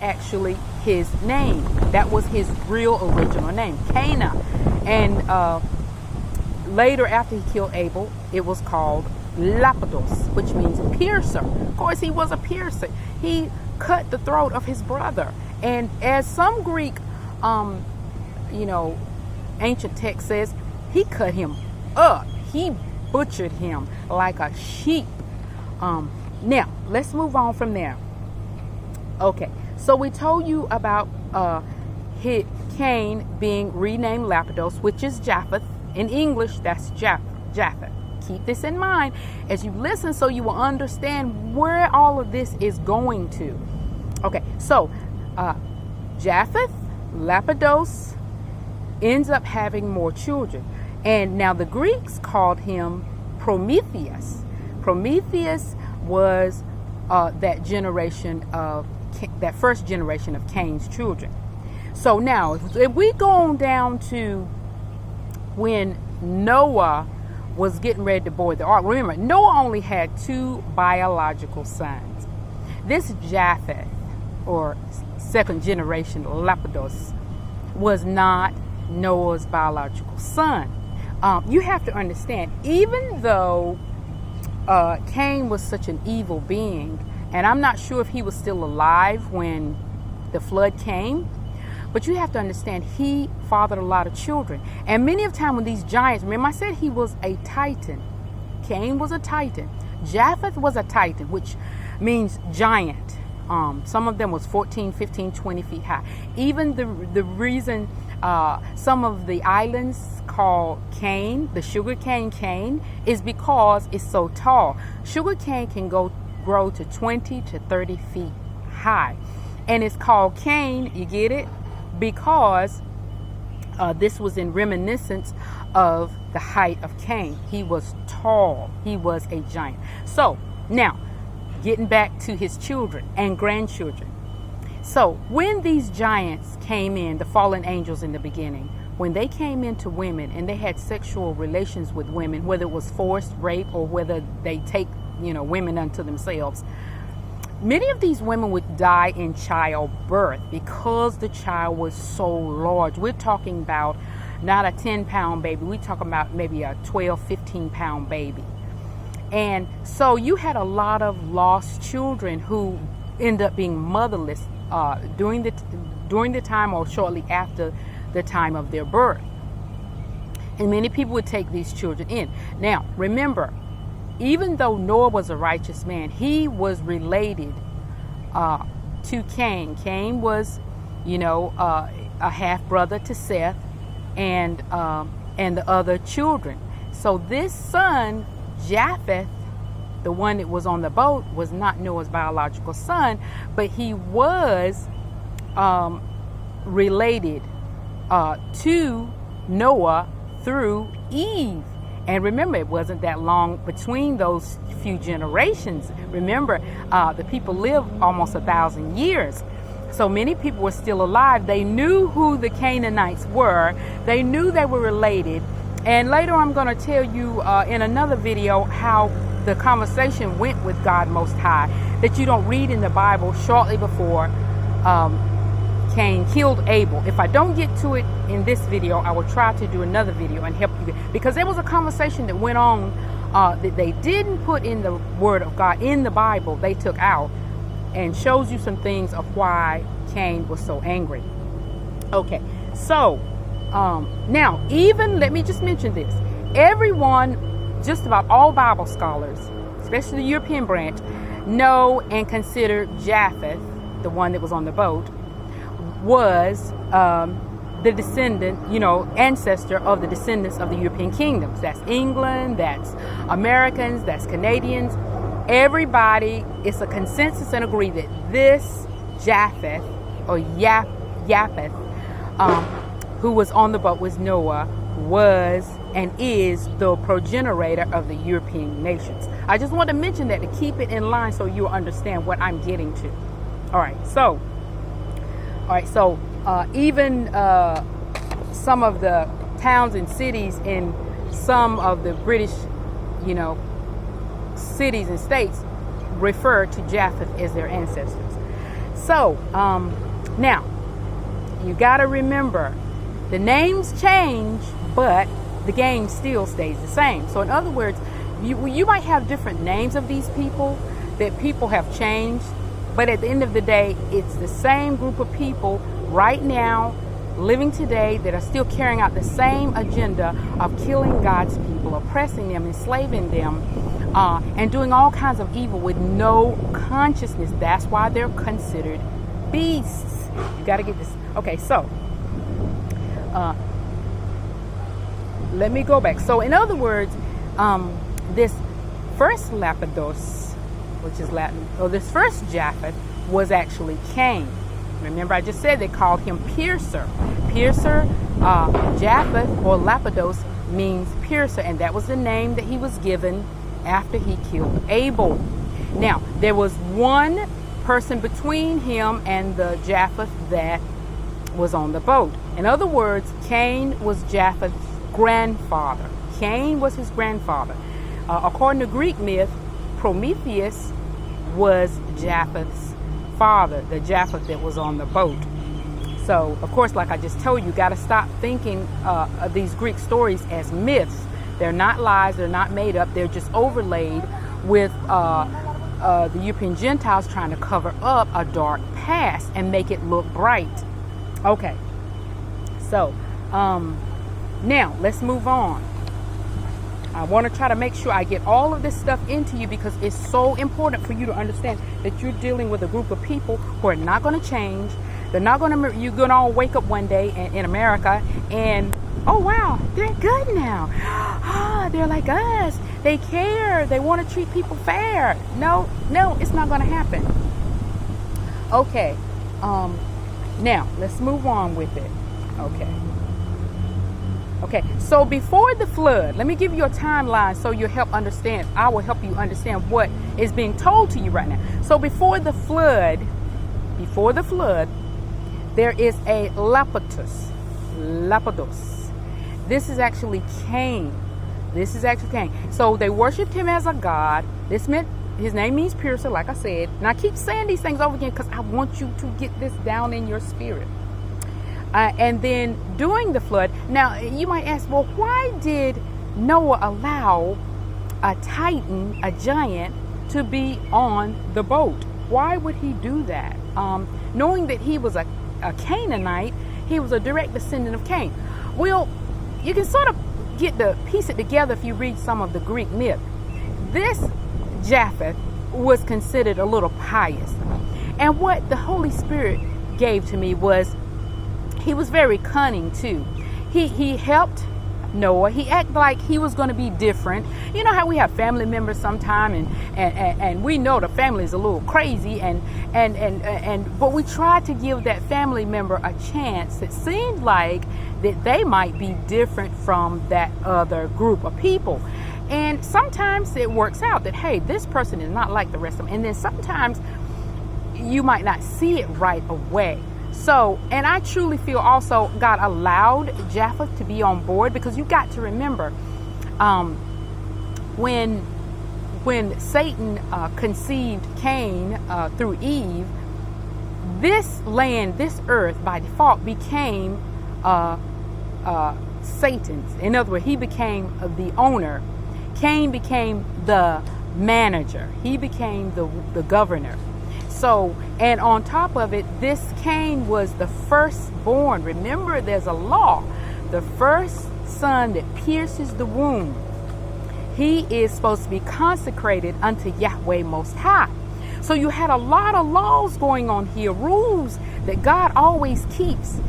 actually his name. That was his real original name, Cana. And later, after he killed Abel, it was called Lapidos, which means piercer. Of course, he was a piercer. He cut the throat of his brother. And as some Greek, ancient text says, he cut him up. He butchered him like a sheep. Now, let's move on from there. Okay, so we told you about Cain being renamed Lapidos, which is Japheth. In English, that's Japheth. Keep this in mind as you listen so you will understand where all of this is going to. Okay, so Japheth, Lapidos, ends up having more children. And now the Greeks called him Prometheus. Prometheus was that first generation of Cain's children. So now, if we go on down to when Noah was getting ready to board the ark. Remember, Noah only had 2 biological sons. This Japheth, or second generation Lapidos, was not Noah's biological son. You have to understand, even though Cain was such an evil being, and I'm not sure if he was still alive when the flood came, but you have to understand he fathered a lot of children. And many of the time when these giants, remember I said he was a titan. Cain was a titan. Japheth was a titan, which means giant. Some of them was 14, 15, 20 feet high. Even the reason some of the islands called cane, the sugarcane cane, is because it's so tall. Sugarcane can grow to 20 to 30 feet high. And it's called cane, you get it? Because this was in reminiscence of the height of Cain. He was tall. He was a giant. So now, getting back to his children and grandchildren. So when these giants came in, the fallen angels in the beginning, when they came into women and they had sexual relations with women, whether it was forced rape or whether they take, women unto themselves, many of these women would die in childbirth because the child was so large. We're talking about not a 10-pound baby. We're talking about maybe a 12, 15-pound baby. And so you had a lot of lost children who end up being motherless during the time or shortly after the time of their birth. And many people would take these children in. Now, remember, even though Noah was a righteous man, he was related to Cain. Cain was, a half brother to Seth and the other children. So this son, Japheth, the one that was on the boat, was not Noah's biological son, but he was related to Noah through Eve. And remember, it wasn't that long between those few generations. Remember, the people lived almost 1,000 years. So many people were still alive. They knew who the Canaanites were. They knew they were related. And later I'm going to tell you in another video how the conversation went with God Most High that you don't read in the Bible shortly before Cain killed Abel. If I don't get to it in this video, I will try to do another video and help you, because there was a conversation that went on that they didn't put in the Word of God in the Bible. They took out and shows you some things of why Cain was so angry. Okay, so now, even, let me just mention this. Everyone, just about all Bible scholars, especially the European branch, know and consider Japheth, the one that was on the boat, was the descendant, ancestor of the descendants of the European kingdoms. That's England, that's Americans, that's Canadians. Everybody, it's a consensus and agree that this Japheth, or Japheth, who was on the boat with Noah, was and is the progenitor of the European nations. I just want to mention that to keep it in line so you understand what I'm getting to. All right, so even some of the towns and cities in some of the British, cities and states refer to Japheth as their ancestors. So, now, you got to remember, the names change, but the game still stays the same. So in other words, you might have different names of these people, that people have changed, but at the end of the day, it's the same group of people right now, living today, that are still carrying out the same agenda of killing God's people, oppressing them, enslaving them, and doing all kinds of evil with no consciousness. That's why they're considered beasts. You got to get this. Okay, so let me go back. So in other words, this first Lapidos, which is Latin, or this first Japheth, was actually Cain. Remember, I just said they called him piercer. Piercer, Japheth or Lapidos means piercer, and that was the name that he was given after he killed Abel. Now, there was one person between him and the Japheth that was on the boat. In other words, Cain was Japheth's grandfather. Cain was his grandfather. According to Greek myth, Prometheus was Japheth's father, the Japheth that was on the boat. So, of course, like I just told you, got to stop thinking of these Greek stories as myths. They're not lies, they're not made up, they're just overlaid with the European Gentiles trying to cover up a dark past and make it look bright. Okay, so now let's move on. I want to try to make sure I get all of this stuff into you because it's so important for you to understand that you're dealing with a group of people who are not going to change. They're not going to, you're going to all wake up one day in America and, oh wow, they're good now. Ah, they're like us. They care. They want to treat people fair. No, it's not going to happen. Okay. Now let's move on with it. Okay, so before the flood, let me give you a timeline so you'll help understand. I will help you understand what is being told to you right now. So before the flood, there is a Lapidos. This is actually Cain. So they worshipped him as a god. This meant his name means piercer, like I said. And I keep saying these things over again because I want you to get this down in your spirit. And then during the flood, now you might ask, well, why did Noah allow a titan, a giant, to be on the boat? Why would he do that? Knowing that he was a Canaanite, he was a direct descendant of Cain. Well, you can sort of piece it together if you read some of the Greek myth. This Japheth was considered a little pious. And what the Holy Spirit gave to me was, he was very cunning too. He helped Noah. He acted like he was going to be different. You know how we have family members sometime, and we know the family is a little crazy, but we try to give that family member a chance. It seemed like that they might be different from that other group of people. And sometimes it works out that, hey, this person is not like the rest of them. And then sometimes you might not see it right away. So, and I truly feel also God allowed Japheth to be on board, because you got to remember, when Satan conceived Cain through Eve, this land, this earth by default became Satan's. In other words, he became the owner. Cain became the manager. He became the governor. So, and on top of it, this Cain was the firstborn. Remember, there's a law. The first son that pierces the womb, he is supposed to be consecrated unto Yahweh Most High. So you had a lot of laws going on here, rules that God always keeps.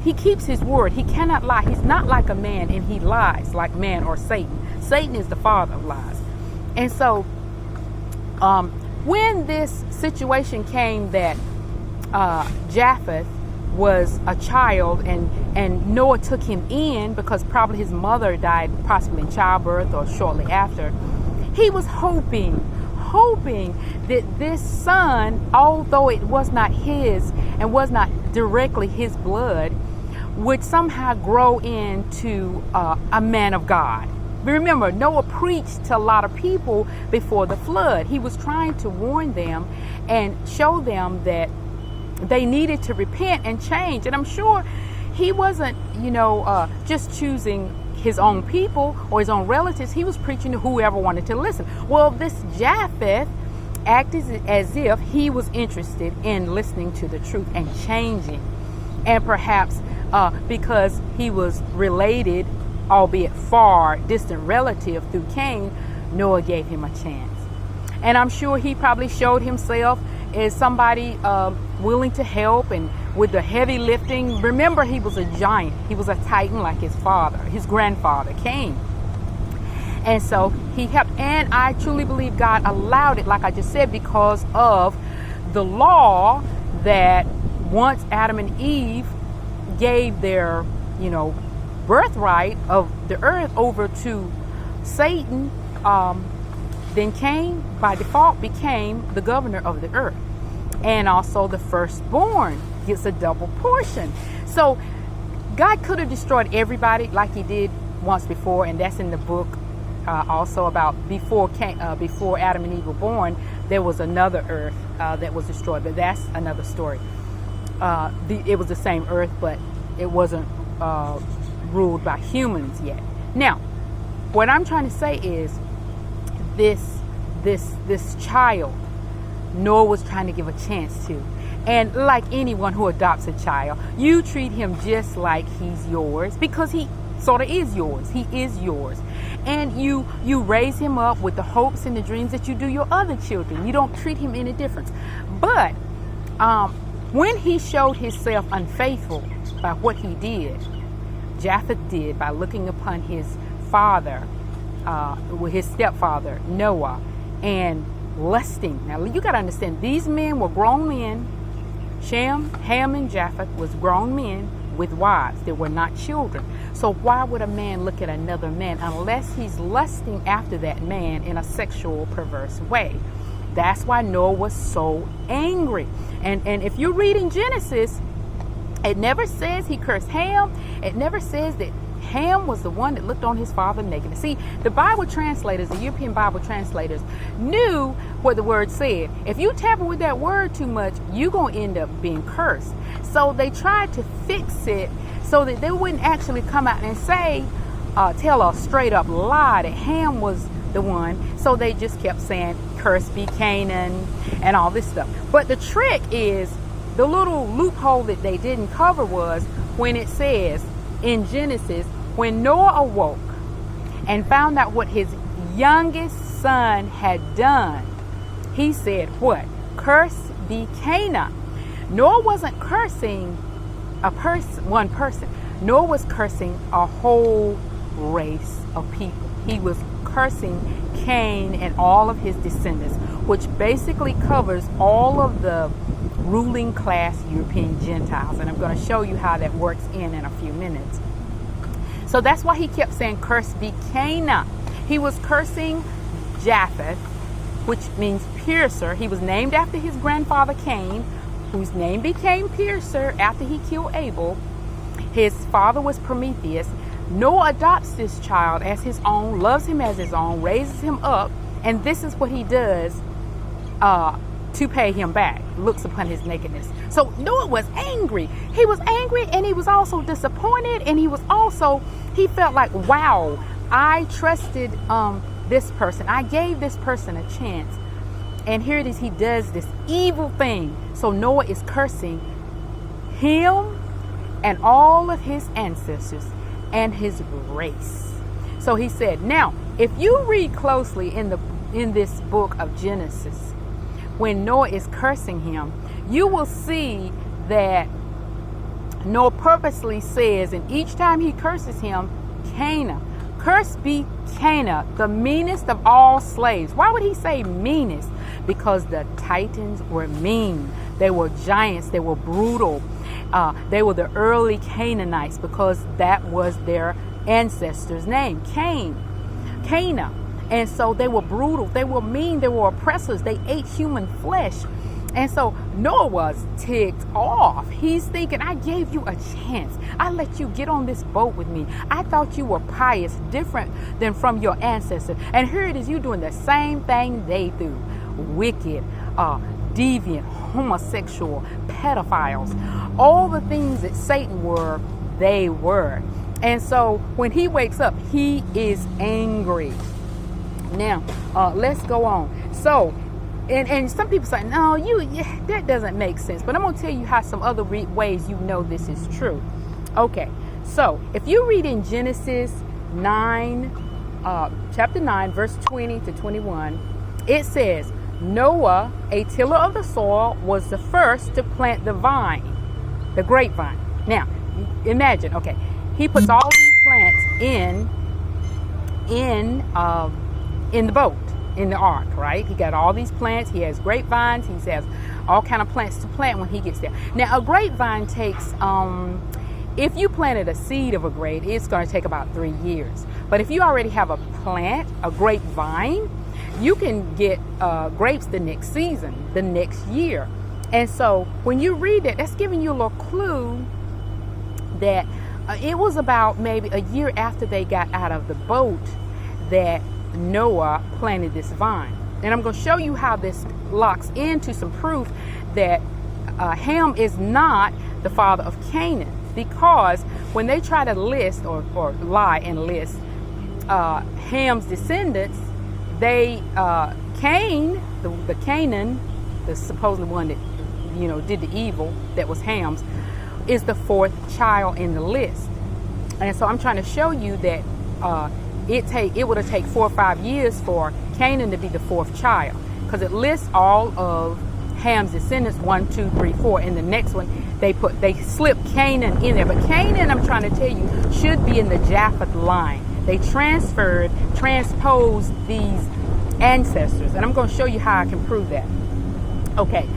He keeps his word. He cannot lie. He's not like a man, and he lies like man or Satan. Satan is the father of lies. And so, when this situation came that Japheth was a child and Noah took him in because probably his mother died possibly in childbirth or shortly after, he was hoping that this son, although it was not his and was not directly his blood, would somehow grow into a man of God. Remember, Noah preached to a lot of people before the flood. He was trying to warn them and show them that they needed to repent and change. And I'm sure he wasn't, just choosing his own people or his own relatives. He was preaching to whoever wanted to listen. Well, this Japheth acted as if he was interested in listening to the truth and changing. And perhaps because he was related, albeit far distant relative through Cain, Noah gave him a chance. And I'm sure he probably showed himself as somebody willing to help and with the heavy lifting. Remember, he was a giant. He was a titan like his father, his grandfather, Cain. And so he helped. And I truly believe God allowed it, like I just said, because of the law that once Adam and Eve gave their, birthright of the earth over to Satan, then Cain, by default, became the governor of the earth. And also the firstborn gets a double portion. So God could have destroyed everybody like he did once before. And that's in the book also about before Adam and Eve were born, there was another earth that was destroyed. But that's another story. It was the same earth, but it wasn't ruled by humans yet. Now, what I'm trying to say is this child, Noah was trying to give a chance to. And like anyone who adopts a child, you treat him just like he's yours, because he sort of is yours. He is yours. And you raise him up with the hopes and the dreams that you do your other children. You don't treat him any different. But when he showed himself unfaithful by what he did, Japheth did by looking upon his father, with his stepfather, Noah, and lusting. Now, you got to understand, these men were grown men. Shem, Ham, and Japheth was grown men with wives. They were not children. So why would a man look at another man unless he's lusting after that man in a sexual, perverse way? That's why Noah was so angry. And if you read in Genesis, it never says he cursed Ham. It never says that Ham was the one that looked on his father naked. See, the Bible translators, the European Bible translators, knew what the word said. If you tamper with that word too much, you're going to end up being cursed. So they tried to fix it so that they wouldn't actually come out and say, tell a straight up lie that Ham was the one. So they just kept saying, cursed be Canaan and all this stuff. But the trick is, the little loophole that they didn't cover was when it says in Genesis, when Noah awoke and found out what his youngest son had done, he said, what? Cursed be Canaan. Noah wasn't cursing one person. Noah was cursing a whole race of people. He was cursing Cain and all of his descendants, which basically covers all of the ruling class European Gentiles. And I'm going to show you how that works in a few minutes. So that's why he kept saying, cursed be Canaan. He was cursing Japheth, which means piercer. He was named after his grandfather Cain, whose name became Piercer after he killed Abel. His father was Prometheus. Noah adopts this child as his own, loves him as his own, raises him up, and this is what he does to pay him back, looks upon his nakedness. So Noah was angry. He was angry, and he was also disappointed, and he felt like, wow, I trusted this person. I gave this person a chance. And here it is, he does this evil thing. So Noah is cursing him and all of his ancestors and his race. So he said, now, if you read closely in this book of Genesis, when Noah is cursing him, you will see that Noah purposely says, and each time he curses him, Canaan. Cursed be Canaan, the meanest of all slaves. Why would he say meanest? Because the Titans were mean. They were giants. They were brutal. They were the early Canaanites, because that was their ancestor's name, Canaan. And so they were brutal. They were mean. They were oppressors. They ate human flesh. And so Noah was ticked off. He's thinking, I gave you a chance. I let you get on this boat with me. I thought you were pious, different than from your ancestors. And here it is, you doing the same thing they do. Wicked, deviant, homosexual, pedophiles. All the things that Satan were, they were. And so when he wakes up, he is angry. Now, let's go on. So, and some people say, no, that doesn't make sense. But I'm going to tell you how some other ways you know this is true. Okay, so if you read in Genesis 9, chapter 9, verse 20 to 21, it says, Noah, a tiller of the soil, was the first to plant the vine, the grapevine. Now, imagine, okay, he puts all these plants in the boat, in the ark, right? He got all these plants. He has grapevines. He has all kind of plants to plant when he gets there. Now, a grapevine takes, if you planted a seed of a grape, it's going to take about 3 years. But if you already have a plant, a grapevine, you can get grapes the next season, the next year. And so when you read that, that's giving you a little clue that it was about maybe a year after they got out of the boat that Noah planted this vine. And I'm going to show you how this locks into some proof that Ham is not the father of Canaan, because when they try to list or lie and list Ham's descendants, they Cain, the Canaan, the supposedly one that did the evil, that was Ham's, is the fourth child in the list. And so I'm trying to show you that it would have taken 4 or 5 years for Canaan to be the fourth child, because it lists all of Ham's descendants 1, 2, 3, 4. And the next one they slip Canaan in there, but Canaan, I'm trying to tell you, should be in the Japheth line. They transposed these ancestors, and I'm going to show you how I can prove that. Okay.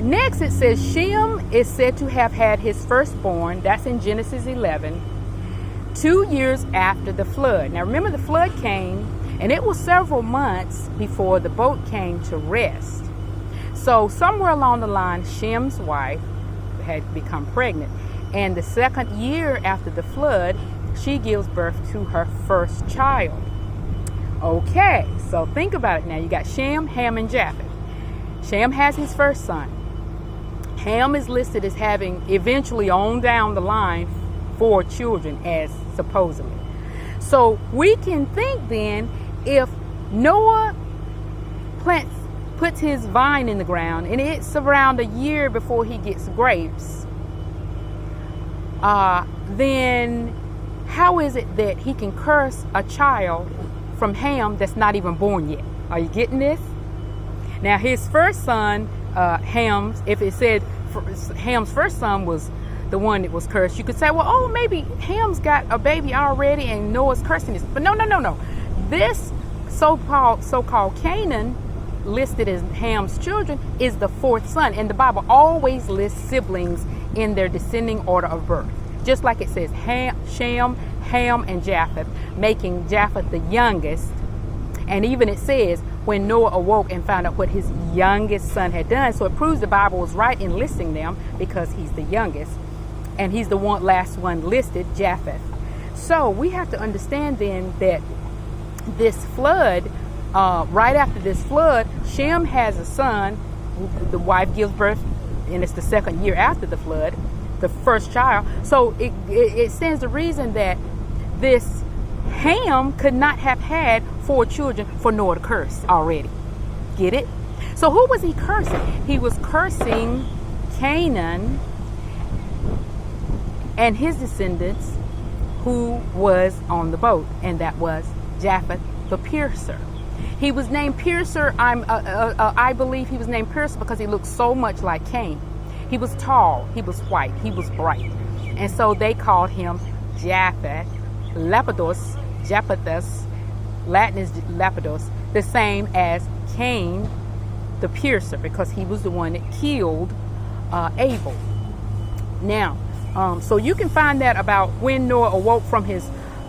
Next, it says Shem is said to have had his firstborn. That's in Genesis 11, 2 years after the flood. Now, remember, the flood came, and it was several months before the boat came to rest. So somewhere along the line, Shem's wife had become pregnant. And the second year after the flood, she gives birth to her first child. Okay, so think about it now. You got Shem, Ham, and Japheth. Shem has his first son. Ham is listed as having eventually on down the line 4 children, as supposedly. So we can think then, if Noah puts his vine in the ground and it's around a year before he gets grapes, then how is it that he can curse a child from Ham that's not even born yet? Are you getting this? Now, his first son, Ham's, if it said Ham's first son was the one that was cursed, you could say, well, oh, maybe Ham's got a baby already and Noah's cursing this. But no. This so-called Canaan, listed as Ham's children, is the fourth son. And the Bible always lists siblings in their descending order of birth. Just like it says Shem, Ham, and Japheth, making Japheth the youngest. And even it says when Noah awoke and found out what his youngest son had done. So it proves the Bible was right in listing them, because he's the youngest. And he's the last one listed, Japheth. So we have to understand then that this flood, right after this flood, Shem has a son. The wife gives birth, and it's the second year after the flood, the first child. So it stands to reason that this Ham could not have had 4 children for Noah to curse already. Get it? So who was he cursing? He was cursing Canaan and his descendants who was on the boat, and that was Japheth the piercer. He was named Piercer. I believe he was named Piercer because he looked so much like Cain. He was tall, he was white, he was bright, and so they called him Japheth, Lapidus, Japhethus, Latin is Lapidus, the same as Cain the piercer, because he was the one that killed Abel. Now, so you can find that about when Noah awoke from his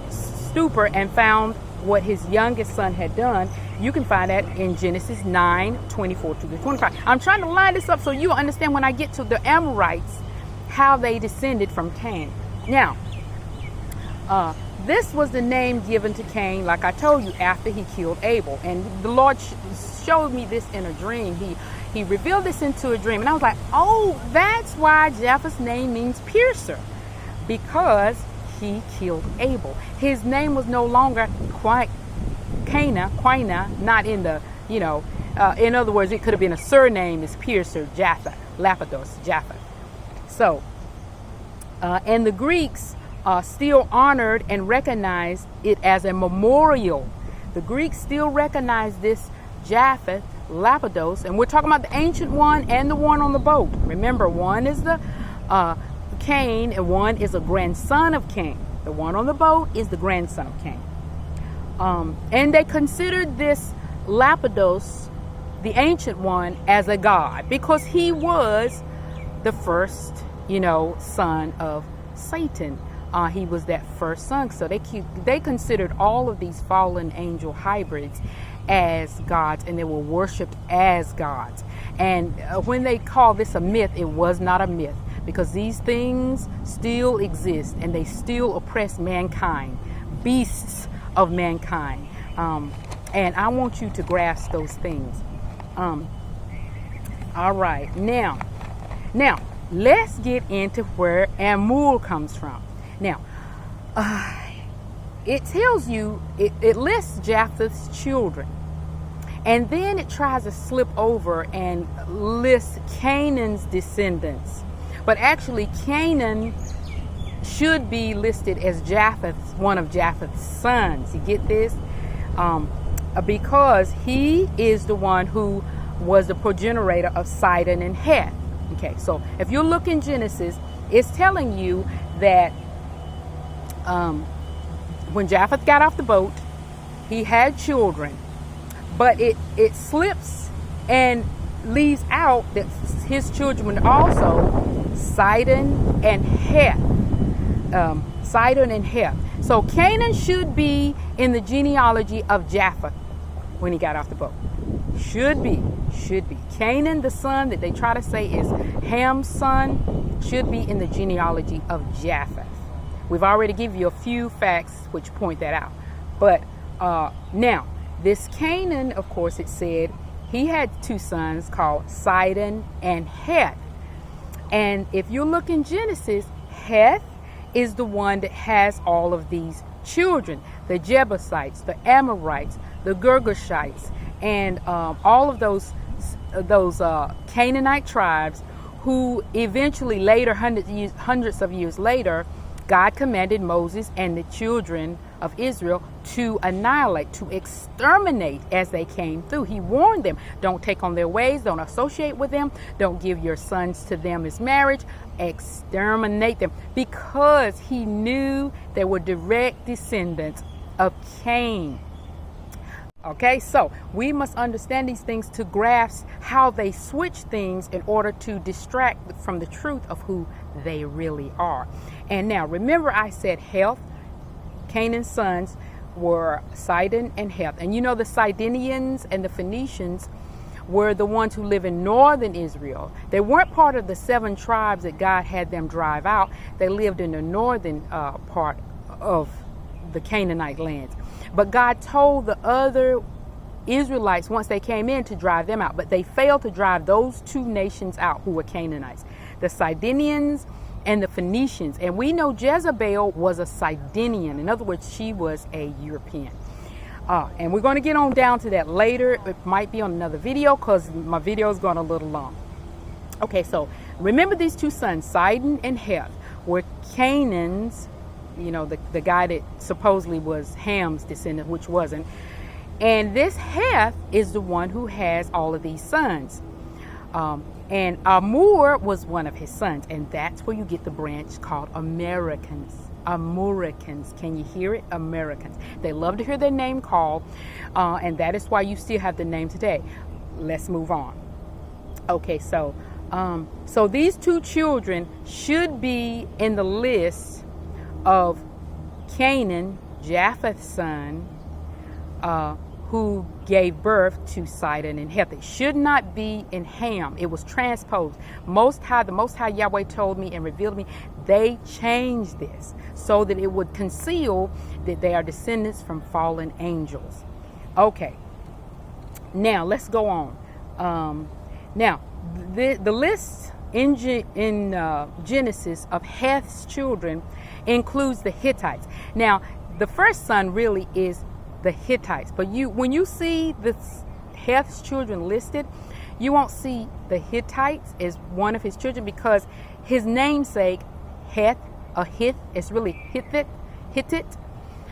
stupor and found what his youngest son had done. You can find that in Genesis 9, 24 to 25. I'm trying to line this up so you understand when I get to the Ammorites, how they descended from Cain. Now, this was the name given to Cain, like I told you, after he killed Abel. And the Lord showed me this in a dream. he revealed this into a dream. And I was like, oh, that's why Japheth's name means piercer, because he killed Abel. His name was no longer Quina, not in the, in other words, it could have been a surname is piercer, Japheth, Lapidos, Japheth. So, and the Greeks still honored and recognized it as a memorial. The Greeks still recognize this Japheth, Lapidos, and we're talking about the ancient one and the one on the boat. Remember, one is the Cain, and one is a grandson of Cain. The one on the boat is the grandson of Cain. And they considered this Lapidos, the ancient one, as a god, because he was the first, son of Satan. He was that first son. So they considered all of these fallen angel hybrids as gods, and they were worshipped as gods. And when they call this a myth, it was not a myth, because these things still exist and they still oppress mankind, beasts of mankind. And I want you to grasp those things. All right, now let's get into where Ammor comes from. Now, it tells you, it lists Japheth's children, and then it tries to slip over and list Canaan's descendants. But actually, Canaan should be listed as one of Japheth's sons. You get this? Because he is the one who was the progenitor of Sidon and Heth. Okay, so if you look in Genesis, it's telling you that when Japheth got off the boat, he had children, but it slips and leaves out that his children were also Sidon and Heth. Sidon and Heth. So Canaan should be in the genealogy of Japheth when he got off the boat. Should be. Canaan, the son that they try to say is Ham's son, should be in the genealogy of Japheth. We've already given you a few facts which point that out. But now, this Canaan, of course, it said he had two sons called Sidon and Heth. And if you look in Genesis, Heth is the one that has all of these children, the Jebusites, the Ammorites, the Girgashites, and all of those Canaanite tribes who eventually later, hundreds of years later, God commanded Moses and the children of Israel to annihilate, to exterminate as they came through. He warned them, don't take on their ways, don't associate with them, don't give your sons to them as marriage, exterminate them, because he knew they were direct descendants of Cain. Okay, so we must understand these things to grasp how they switch things in order to distract from the truth of who they really are. And now, remember I said Heth, Canaan's sons were Sidon and Heth. And the Sidonians and the Phoenicians were the ones who live in northern Israel. They weren't part of the 7 tribes that God had them drive out. They lived in the northern part of the Canaanite lands. But God told the other Israelites once they came in to drive them out. But they failed to drive those 2 nations out who were Canaanites, the Sidonians and the Phoenicians. And we know Jezebel was a Sidonian. In other words, she was a European. And we're going to get on down to that later. It might be on another video because my video is going a little long. Okay, so remember these 2 sons, Sidon and Heth, were Canaan's, the guy that supposedly was Ham's descendant, which wasn't. And this Heth is the one who has all of these sons. And Ammor was one of his sons. And that's where you get the branch called Americans. Ammoricans. Can you hear it? Americans. They love to hear their name called. And that is why you still have the name today. Let's move on. Okay, so these 2 children should be in the list of Canaan, Japheth's son, who gave birth to Sidon and Heth. It should not be in Ham. It was transposed. The Most High Yahweh told me and revealed to me, they changed this so that it would conceal that they are descendants from fallen angels. Okay, now let's go on. Now, the list in Genesis of Heth's children includes the Hittites. Now, the first son really is the Hittites, but when you see the Heth's children listed, you won't see the Hittites as one of his children, because his namesake Heth, a Hith, is really Hittite,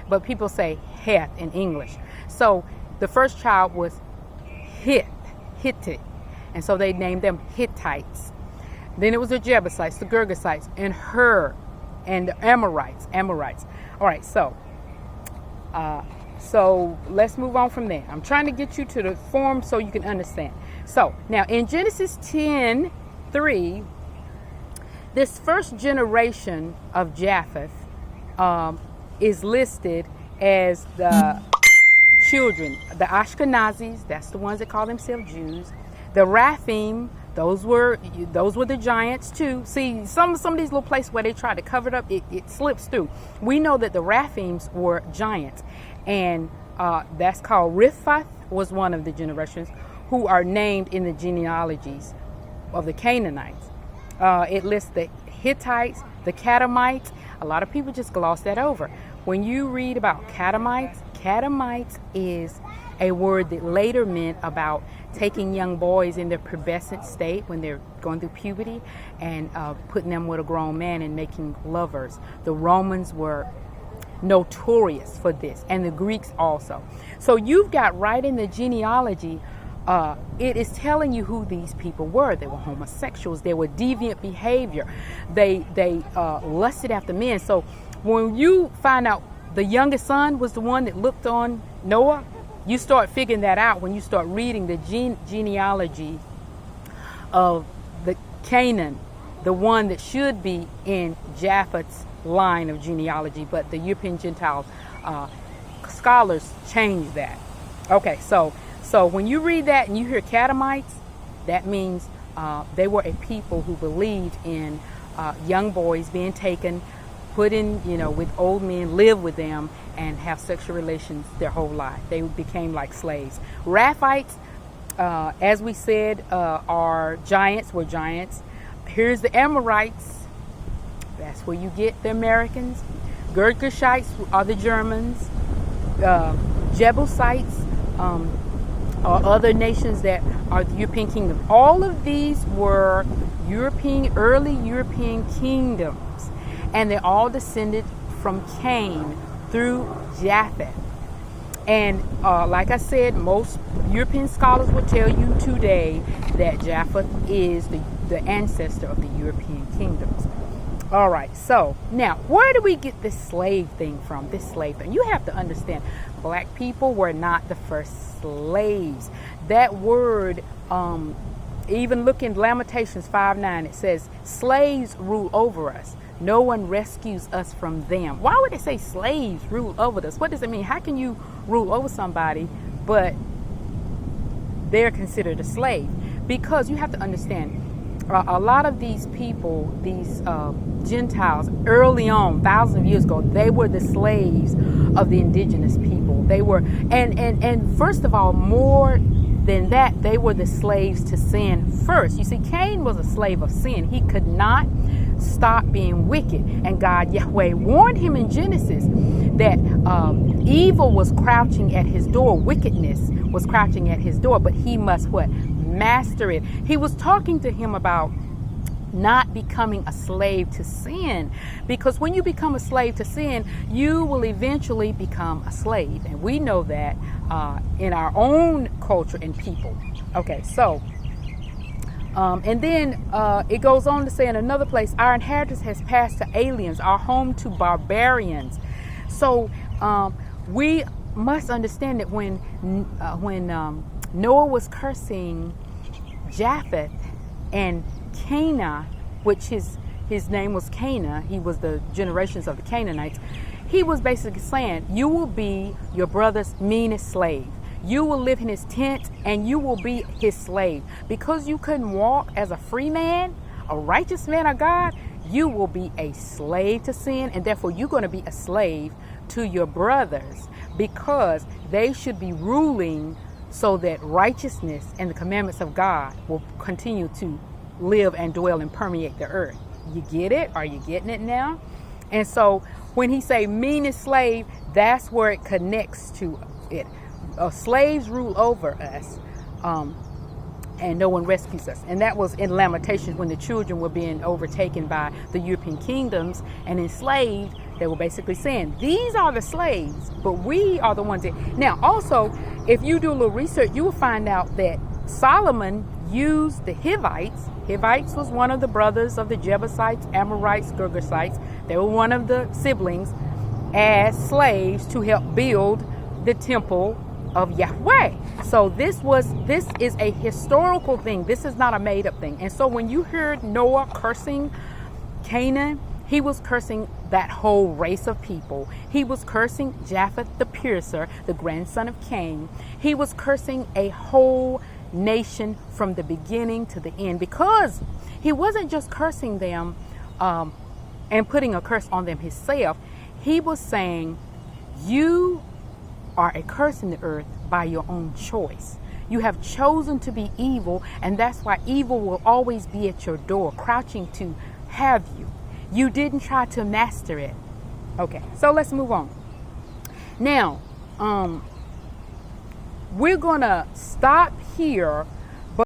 but people say Heth in English. So the first child was Hittite, and so they named them Hittites. Then it was the Jebusites, the Girgasites, and and the Ammorites. All right, so let's move on from there. I'm trying to get you to the form so you can understand. So now in Genesis 10:3, this first generation of Japheth is listed as the children, the Ashkenazis, that's the ones that call themselves Jews. The Raphim, those were the giants too. See, some of these little places where they try to cover it up, it slips through. We know that the Raphims were giants, and that's called Riphath, was one of the generations who are named in the genealogies of the Canaanites. It lists the Hittites, the Kadmonites. A lot of people just gloss that over. When you read about Kadmonites is a word that later meant about taking young boys in their pubescent state when they're going through puberty and putting them with a grown man and making lovers. The Romans were notorious for this, and the Greeks also. So you've got right in the genealogy, it is telling you who these people were. They were homosexuals. They were deviant behavior. They lusted after men. So when you find out the youngest son was the one that looked on Noah, you start figuring that out when you start reading the genealogy of the Canaan, the one that should be in Japheth's line of genealogy, but the European Gentile scholars changed that. Okay, so when you read that and you hear Kadmonites, that means they were a people who believed in young boys being taken, put in, with old men, live with them, and have sexual relations their whole life. They became like slaves. Raphites, as we said, were giants. Here's the Ammorites. That's where you get the Americans. Girgashites are the Germans. Jebusites are other nations that are the European kingdom. All of these were early European kingdoms, and they all descended from Cain through Japheth. And like I said, most European scholars will tell you today that Japheth is the ancestor of the European kingdoms. All right, so now where do we get this slave thing from? You have to understand, black people were not the first slaves. That word, even look in Lamentations 5:9, it says, slaves rule over us. No one rescues us from them. Why would it say slaves rule over us? What does it mean? How can you rule over somebody, but they're considered a slave? Because you have to understand, a lot of these people, these Gentiles, early on, thousands of years ago, they were the slaves of the indigenous people. They were, and first of all, more than that, they were the slaves to sin first. You see, Cain was a slave of sin. He could not stop being wicked, and God, Yahweh, warned him in Genesis that evil was crouching at his door, wickedness was crouching at his door, but he must what? Master it. He was talking to him about not becoming a slave to sin, because when you become a slave to sin, you will eventually become a slave, and we know that in our own culture and people. Okay, so and then it goes on to say in another place, our inheritance has passed to aliens, our home to barbarians. So we must understand that when Noah was cursing Japheth and Canaan, which his name was Canaan, he was the generations of the Canaanites, he was basically saying, you will be your brother's meanest slave. You will live in his tent and you will be his slave. Because you couldn't walk as a free man, a righteous man of God, you will be a slave to sin, and therefore you're going to be a slave to your brothers, because they should be ruling so that righteousness and the commandments of God will continue to live and dwell and permeate the earth. You get it? Are you getting it now? And so when he say meanest slave, that's where it connects to it. Slaves rule over us, and no one rescues us. And that was in Lamentations, when the children were being overtaken by the European kingdoms and enslaved. They were basically saying, these are the slaves, but we are the ones that... Now, also, if you do a little research, you will find out that Solomon used the Hivites. Hivites was one of the brothers of the Jebusites, Ammorites, Girgashites. They were one of the siblings, as slaves to help build the temple of Yahweh. So this is a historical thing. This is not a made up thing. And so when you heard Noah cursing Canaan, he was cursing that whole race of people. He was cursing Japheth the piercer, the grandson of Cain. He was cursing a whole nation from the beginning to the end, because he wasn't just cursing them and putting a curse on them himself. He was saying, you are a curse in the earth by your own choice. You have chosen to be evil, and that's why evil will always be at your door, crouching to have you. You didn't try to master it. Okay, so let's move on. Now, we're gonna stop here